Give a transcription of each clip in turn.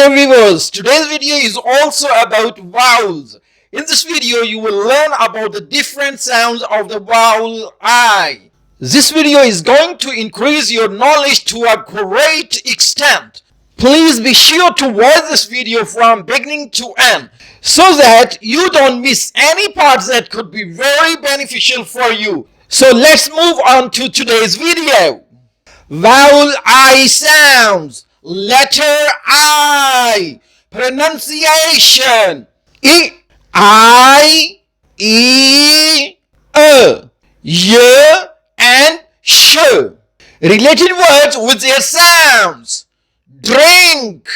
dear viewers, today's video is also about vowels. In this video, you will learn about the different sounds of the vowel I. This video is going to increase your knowledge to a great extent. Please be sure to watch this video from beginning to end so that you don't miss any parts that could be very beneficial for you. So let's move on to today's video. Vowel I sounds. Letter I. Pronunciation. I, E, Y, and sh. Related words with their sounds. Drink,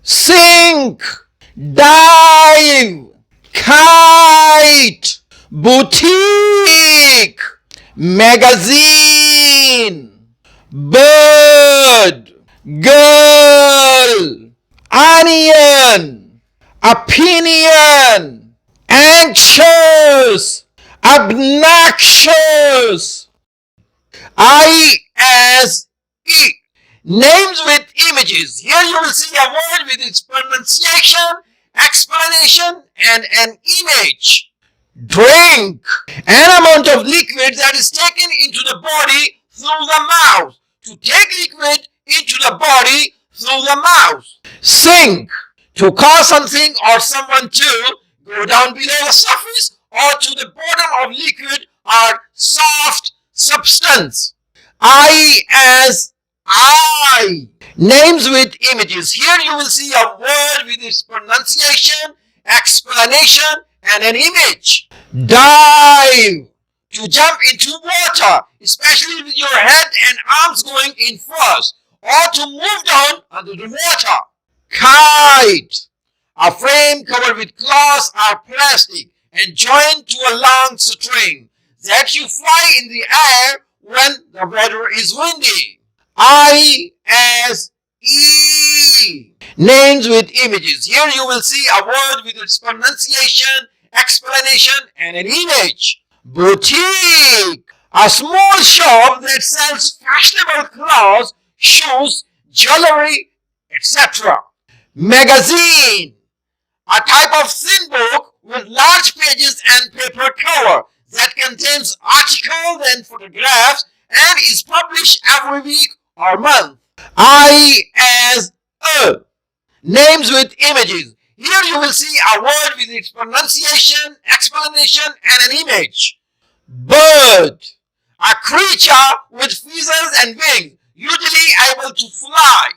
sink, dive, kite, boutique, magazine, bird, girl, onion, opinion, anxious, obnoxious. I as E. Names with images. Here you will see a word with its pronunciation, explanation, and an image. Drink. An amount of liquid that is taken into the body through the mouth. To take liquid into the body through the mouth. Sink. To cause something or someone to go down below the surface or to the bottom of liquid or soft substance. I as I. Names with images. Here you will see a word with its pronunciation, explanation, and an image. Dive. To jump into water, especially with your head and arms going in first, or to move down under the water. Kite. A frame covered with glass or plastic and joined to a long string that you fly in the air when the weather is windy. I as E. Names with images. Here you will see a word with its pronunciation, explanation, and an image. Boutique. A small shop that sells fashionable clothes, shoes, jewelry, etc. Magazine. A type of thin book with large pages and paper cover that contains articles and photographs and is published every week or month. I as Names with images. Here you will see a word with its pronunciation, explanation, and an image. Bird. A creature with feathers and wings, usually able to fly.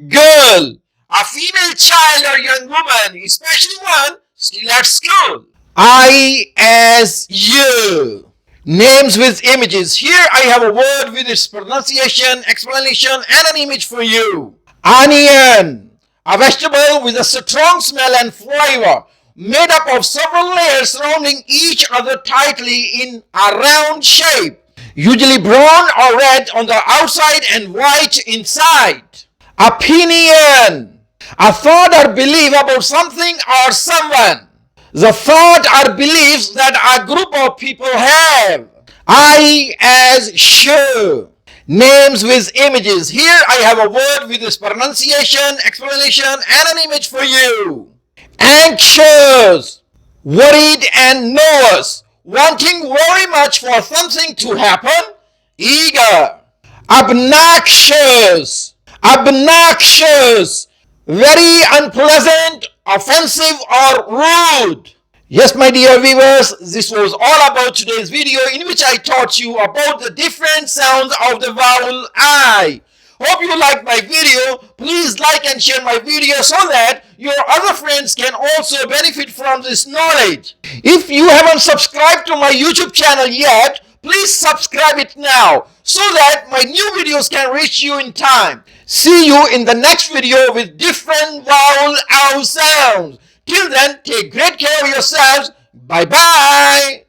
Girl. A female child or young woman, especially one still at school. I as you. Names with images. Here I have a word with its pronunciation, explanation, and an image for you. Onion. A vegetable with a strong smell and flavor, made up of several layers surrounding each other tightly in a round shape, usually brown or red on the outside and white inside. Opinion. A thought or belief about something or someone. The thought or beliefs that a group of people have. I as sure. Names with images. Here I have a word with its pronunciation, explanation, and an image for you. Anxious. Worried and nervous. Wanting very much for something to happen. Eager. Obnoxious. Obnoxious. Very unpleasant, offensive, or rude. Yes, my dear viewers, this was all about today's video in which I taught you about the different sounds of the vowel I. Hope you liked my video. Please like and share my video so that your other friends can also benefit from this knowledge. If you haven't subscribed to my YouTube channel yet, please subscribe it now so that my new videos can reach you in time. See you in the next video with different vowel I sounds. Till then, take great care of yourselves. Bye-bye.